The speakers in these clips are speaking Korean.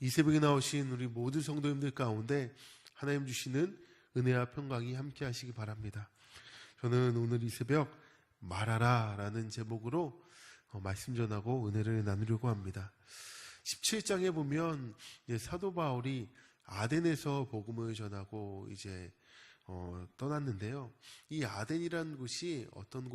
이 새벽에 나오신 우리 모든 성도님들 가운데 하나님 주시는 은혜와 평강이 함께 하시기 바랍니다. 저는 오늘 이 새벽 말하라 라는 제목으로 말씀 전하고 은혜를 나누려고 합니다. 17장에 보면 사도 바울이 아덴에서 복음을 전하고 이제 떠났는데요. 이 아덴이라는 곳이 어떠한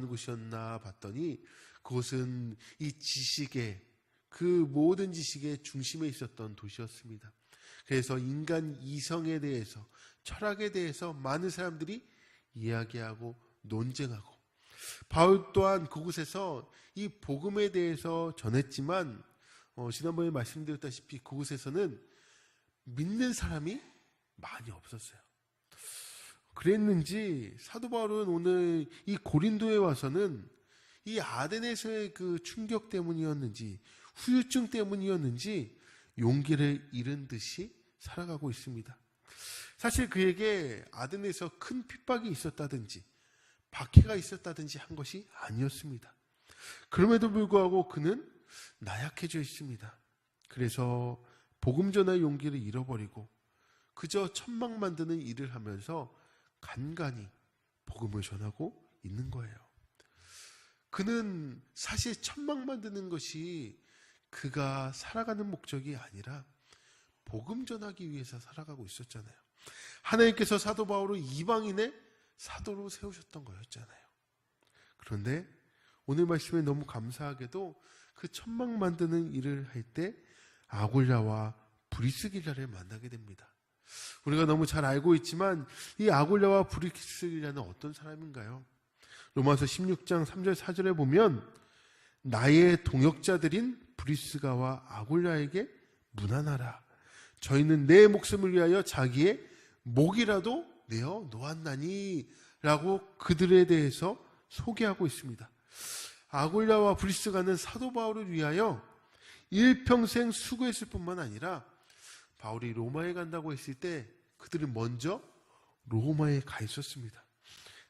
곳이었나 봤더니 그곳은 이 지식의 그 모든 지식의 중심에 있었던 도시였습니다. 그래서 인간 이성에 대해서, 철학에 대해서 많은 사람들이 이야기하고 논쟁하고, 바울 또한 그곳에서 이 복음에 대해서 전했지만 지난번에 말씀드렸다시피 그곳에서는 믿는 사람이 많이 없었어요. 그랬는지 사도 바울은 오늘 이 고린도에 와서는 이 아덴에서의 그 충격 때문이었는지 후유증 때문이었는지 용기를 잃은 듯이 살아가고 있습니다. 사실 그에게 아덴에서 큰 핍박이 있었다든지 박해가 있었다든지 한 것이 아니었습니다. 그럼에도 불구하고 그는 나약해져 있습니다. 그래서 복음 전할 용기를 잃어버리고 그저 천막 만드는 일을 하면서 간간히 복음을 전하고 있는 거예요. 그는 사실 천막 만드는 것이 그가 살아가는 목적이 아니라 복음 전하기 위해서 살아가고 있었잖아요. 하나님께서 사도 바울을 이방인의 사도로 세우셨던 거였잖아요. 그런데 오늘 말씀에 너무 감사하게도 그 천막 만드는 일을 할 때 아굴랴와 브리스길라를 만나게 됩니다. 우리가 너무 잘 알고 있지만 이 아굴랴와 브리스길라는 어떤 사람인가요? 로마서 16장 3절 4절에 보면 나의 동역자들인 브리스가와 아굴랴에게 문안하라. 저희는 내 목숨을 위하여 자기의 목이라도 내어 놓았나니 라고 그들에 대해서 소개하고 있습니다. 아굴랴와 브리스가는 사도 바울을 위하여 일평생 수고했을 뿐만 아니라 바울이 로마에 간다고 했을 때 그들은 먼저 로마에 가 있었습니다.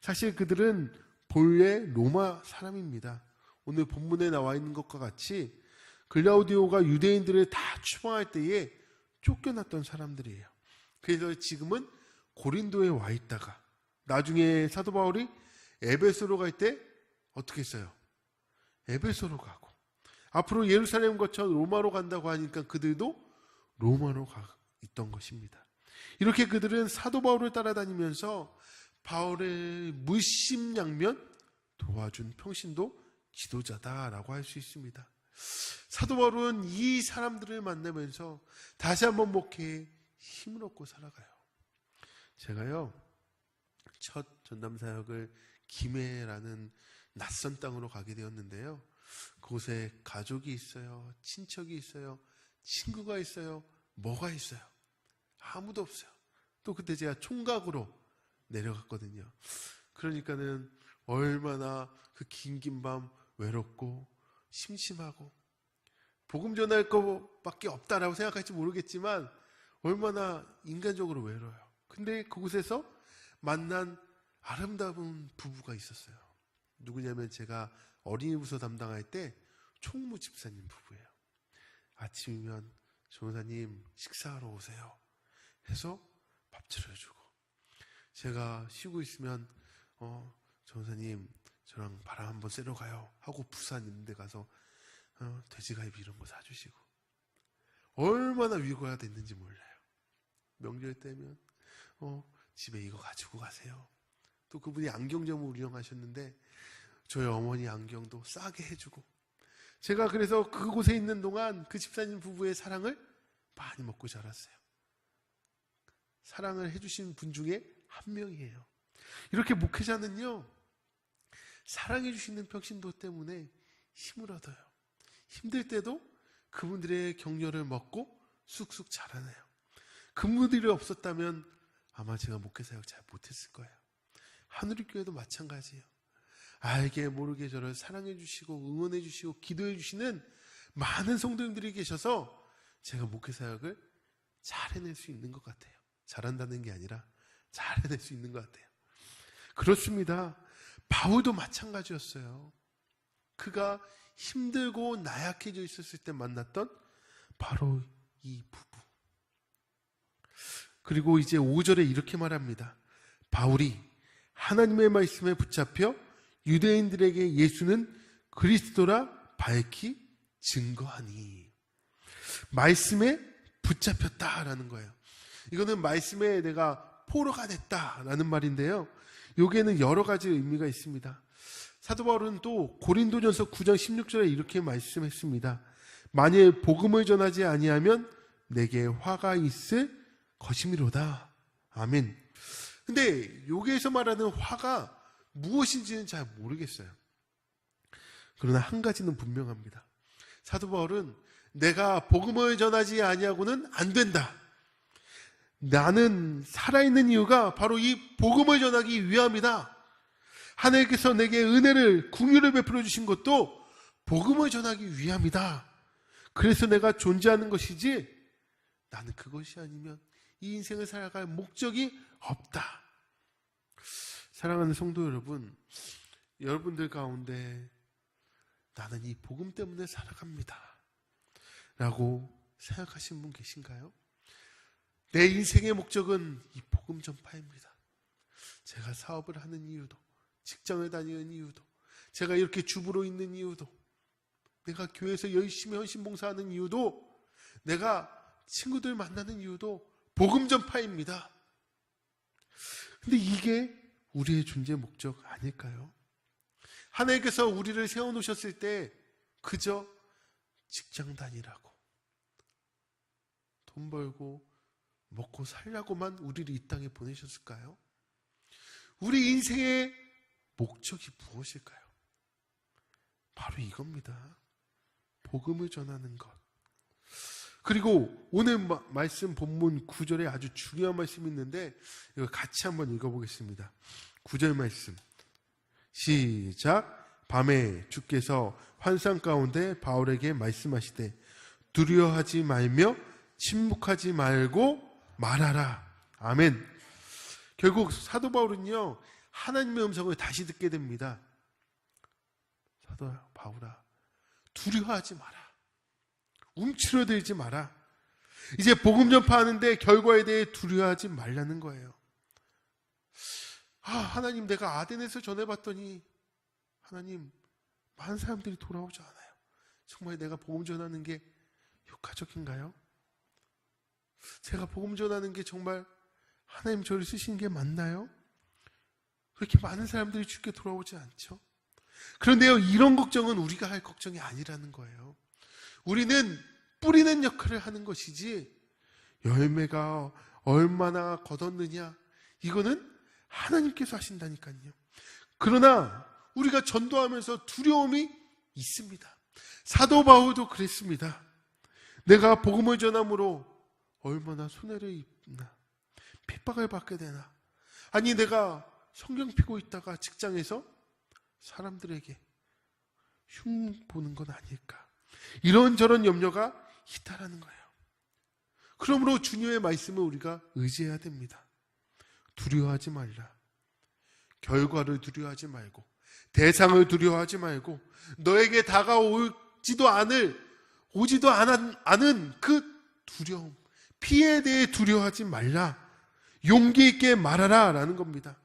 사실 그들은 본래 로마 사람입니다. 오늘 본문에 나와 있는 것과 같이 글라우디오가 유대인들을 다 추방할 때에 쫓겨났던 사람들이에요. 그래서 지금은 고린도에 와 있다가 나중에 사도 바울이 에베소로 갈 때 어떻게 했어요? 에베소로 가고 앞으로 예루살렘 거쳐 로마로 간다고 하니까 그들도 로마로 가 있던 것입니다. 이렇게 그들은 사도 바울을 따라다니면서 바울의 물심양면 도와준 평신도 지도자다라고 할 수 있습니다. 사도 바울은 이 사람들을 만나면서 다시 한번 목회에 힘을 얻고 살아가요. 제가요 첫 전담 사역을 김해라는 낯선 땅으로 가게 되었는데요. 그곳에 가족이 있어요, 친척이 있어요, 친구가 있어요, 뭐가 있어요? 아무도 없어요. 또 그때 제가 총각으로 내려갔거든요. 그러니까는 얼마나 그 긴 밤 외롭고 심심하고 복음 전할 것밖에 없다라고 생각할지 모르겠지만 얼마나 인간적으로 외로워요. 근데 그곳에서 만난 아름다운 부부가 있었어요. 누구냐면 제가 어린이 부서 담당할 때 총무 집사님 부부예요. 아침이면 전사님 식사하러 오세요 해서 밥 차려주고, 제가 쉬고 있으면 전사님 저랑 바람 한번 쐬러 가요 하고 부산 있는 데 가서 돼지갈비 이런 거 사주시고, 얼마나 위로가 됐는지 몰라요. 명절 때면 집에 이거 가지고 가세요. 또 그분이 안경점을 운영하셨는데 저희 어머니 안경도 싸게 해주고, 제가 그래서 그곳에 있는 동안 그 집사님 부부의 사랑을 많이 먹고 자랐어요. 사랑을 해주신 분 중에 한 명이에요. 이렇게 목회자는요 사랑해 주시는 평신도 때문에 힘을 얻어요. 힘들 때도 그분들의 격려를 먹고 쑥쑥 자라나요. 그분들이 없었다면 아마 제가 목회사역 잘 못했을 거예요. 하늘교회도 마찬가지예요. 알게 모르게 저를 사랑해 주시고 응원해 주시고 기도해 주시는 많은 성도님들이 계셔서 제가 목회사역을 잘 해낼 수 있는 것 같아요. 잘한다는 게 아니라 잘 해낼 수 있는 것 같아요. 그렇습니다. 바울도 마찬가지였어요. 그가 힘들고 나약해져 있었을 때 만났던 바로 이 부부. 그리고 이제 5절에 이렇게 말합니다. 바울이 하나님의 말씀에 붙잡혀 유대인들에게 예수는 그리스도라 밝히 증거하니. 말씀에 붙잡혔다라는 거예요. 이거는 말씀에 내가 포로가 됐다라는 말인데요. 여기에는 여러 가지 의미가 있습니다. 사도 바울은 또 고린도전서 9장 16절에 이렇게 말씀했습니다. 만일 복음을 전하지 아니하면 내게 화가 있을 것이미로다. 아멘. 근데 여기에서 말하는 화가 무엇인지는 잘 모르겠어요. 그러나 한 가지는 분명합니다. 사도 바울은 내가 복음을 전하지 아니하고는 안 된다. 나는 살아있는 이유가 바로 이 복음을 전하기 위함이다. 하나님께서 내게 은혜를, 긍휼을 베풀어 주신 것도 복음을 전하기 위함이다. 그래서 내가 존재하는 것이지 나는 그것이 아니면 이 인생을 살아갈 목적이 없다. 사랑하는 성도 여러분, 여러분들 가운데 나는 이 복음 때문에 살아갑니다 라고 생각하시는 분 계신가요? 내 인생의 목적은 이 복음 전파입니다. 제가 사업을 하는 이유도, 직장을 다니는 이유도, 제가 이렇게 주부로 있는 이유도, 내가 교회에서 열심히 헌신봉사하는 이유도, 내가 친구들 만나는 이유도 복음 전파입니다. 근데 이게 우리의 존재 목적 아닐까요? 하나님께서 우리를 세워놓으셨을 때 그저 직장 다니라고, 돈 벌고 먹고 살라고만 우리를 이 땅에 보내셨을까요? 우리 인생의 목적이 무엇일까요? 바로 이겁니다. 복음을 전하는 것. 그리고 오늘 말씀 본문 9절에 아주 중요한 말씀이 있는데 이거 같이 한번 읽어보겠습니다. 9절 말씀 시작. 밤에 주께서 환상 가운데 바울에게 말씀하시되 두려워하지 말며 침묵하지 말고 말하라. 아멘. 결국 사도 바울은요, 하나님의 음성을 다시 듣게 됩니다. 사도 바울아, 두려워하지 마라. 움츠러들지 마라. 이제 복음 전파하는데 결과에 대해 두려워하지 말라는 거예요. 하나님, 내가 아덴에서 전해봤더니 하나님, 많은 사람들이 돌아오지 않아요. 정말 내가 복음 전하는 게 효과적인가요? 제가 복음 전하는 게 정말 하나님 저를 쓰시는 게 맞나요? 그렇게 많은 사람들이 주께 돌아오지 않죠. 그런데요, 이런 걱정은 우리가 할 걱정이 아니라는 거예요. 우리는 뿌리는 역할을 하는 것이지 열매가 얼마나 거뒀느냐, 이거는 하나님께서 하신다니까요. 그러나 우리가 전도하면서 두려움이 있습니다. 사도 바울도 그랬습니다. 내가 복음을 전함으로 얼마나 손해를 입나, 핍박을 받게 되나, 아니 내가 성경 피고 있다가 직장에서 사람들에게 흉 보는 건 아닐까, 이런저런 염려가 있다라는 거예요. 그러므로 주님의 말씀을 우리가 의지해야 됩니다. 두려워하지 말라. 결과를 두려워하지 말고, 대상을 두려워하지 말고, 너에게 다가오지도 않은 그 두려움, 피해에 대해 두려워하지 말라. 용기 있게 말하라 라는 겁니다.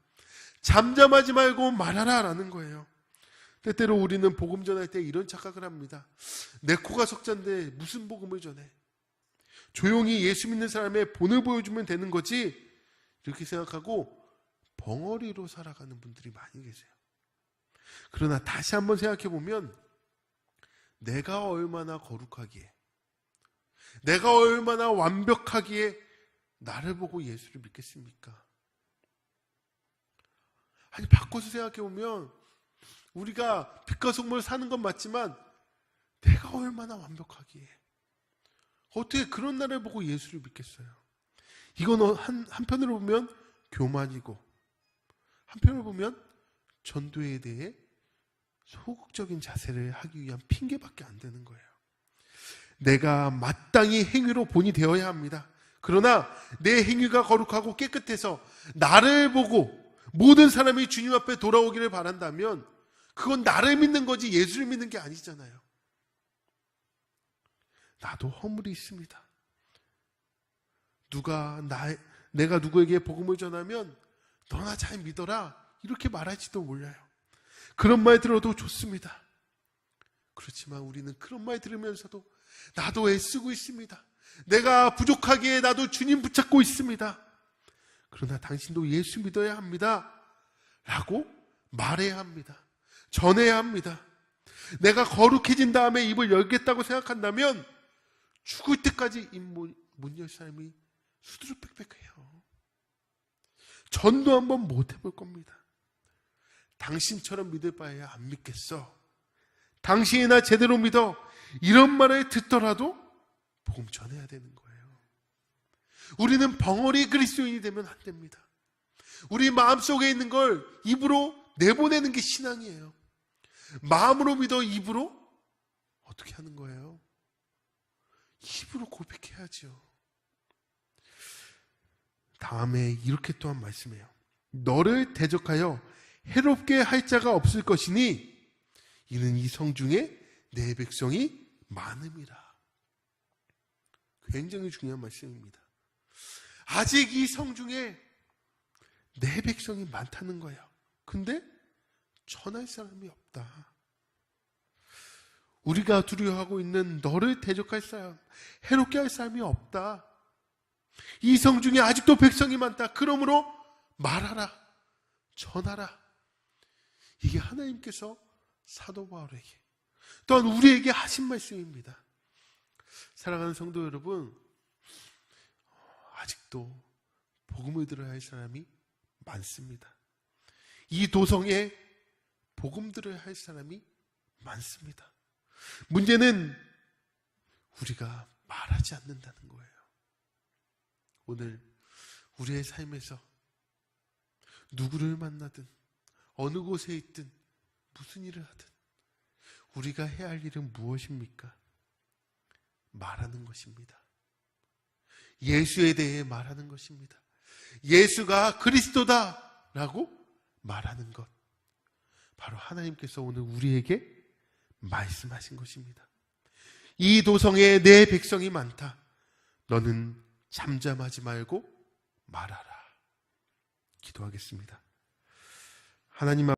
잠잠하지 말고 말하라 라는 거예요. 때때로 우리는 복음 전할 때 이런 착각을 합니다. 내 코가 석자인데 무슨 복음을 전해? 조용히 예수 믿는 사람의 본을 보여주면 되는 거지, 이렇게 생각하고 벙어리로 살아가는 분들이 많이 계세요. 그러나 다시 한번 생각해 보면 내가 얼마나 거룩하기에, 내가 얼마나 완벽하기에 나를 보고 예수를 믿겠습니까? 아니, 바꿔서 생각해 보면 우리가 빛과 속물 사는 건 맞지만 내가 얼마나 완벽하기에 어떻게 그런 나를 보고 예수를 믿겠어요? 이건 한편으로 보면 교만이고, 한편으로 보면 전도에 대해 소극적인 자세를 하기 위한 핑계밖에 안 되는 거예요. 내가 마땅히 행위로 본이 되어야 합니다. 그러나 내 행위가 거룩하고 깨끗해서 나를 보고 모든 사람이 주님 앞에 돌아오기를 바란다면 그건 나를 믿는 거지 예수를 믿는 게 아니잖아요. 나도 허물이 있습니다. 내가 누구에게 복음을 전하면 너나 잘 믿어라 이렇게 말할지도 몰라요. 그런 말 들어도 좋습니다. 그렇지만 우리는 그런 말 들으면서도 나도 애쓰고 있습니다. 내가 부족하기에 나도 주님 붙잡고 있습니다. 그러나 당신도 예수 믿어야 합니다 라고 말해야 합니다. 전해야 합니다. 내가 거룩해진 다음에 입을 열겠다고 생각한다면 죽을 때까지 입 못 열 사람이 수두룩빽빽해요. 전도 한번 못 해볼 겁니다. 당신처럼 믿을 바에야 안 믿겠어. 당신이나 제대로 믿어. 이런 말을 듣더라도 복음 전해야 되는 거예요. 우리는 벙어리 그리스도인이 되면 안 됩니다. 우리 마음속에 있는 걸 입으로 내보내는 게 신앙이에요. 마음으로 믿어 입으로 어떻게 하는 거예요? 입으로 고백해야죠. 다음에 이렇게 또한 말씀해요. 너를 대적하여 해롭게 할 자가 없을 것이니 이는 이 성중에 내 백성이 많음이라. 굉장히 중요한 말씀입니다. 아직 이 성중에 내 백성이 많다는 거예요. 근데 전할 사람이 없다. 우리가 두려워하고 있는 너를 대적할 사람, 해롭게 할 사람이 없다. 이 성중에 아직도 백성이 많다. 그러므로 말하라, 전하라. 이게 하나님께서 사도 바울에게 또한 우리에게 하신 말씀입니다. 사랑하는 성도 여러분, 아직도 복음을 들어야 할 사람이 많습니다. 이 도성에 복음 들어야 할 사람이 많습니다. 문제는 우리가 말하지 않는다는 거예요. 오늘 우리의 삶에서 누구를 만나든 어느 곳에 있든 무슨 일을 하든 우리가 해야 할 일은 무엇입니까? 말하는 것입니다. 예수에 대해 말하는 것입니다. 예수가 그리스도다라고 말하는 것. 바로 하나님께서 오늘 우리에게 말씀하신 것입니다. 이 도성에 내 백성이 많다. 너는 잠잠하지 말고 말하라. 기도하겠습니다. 하나님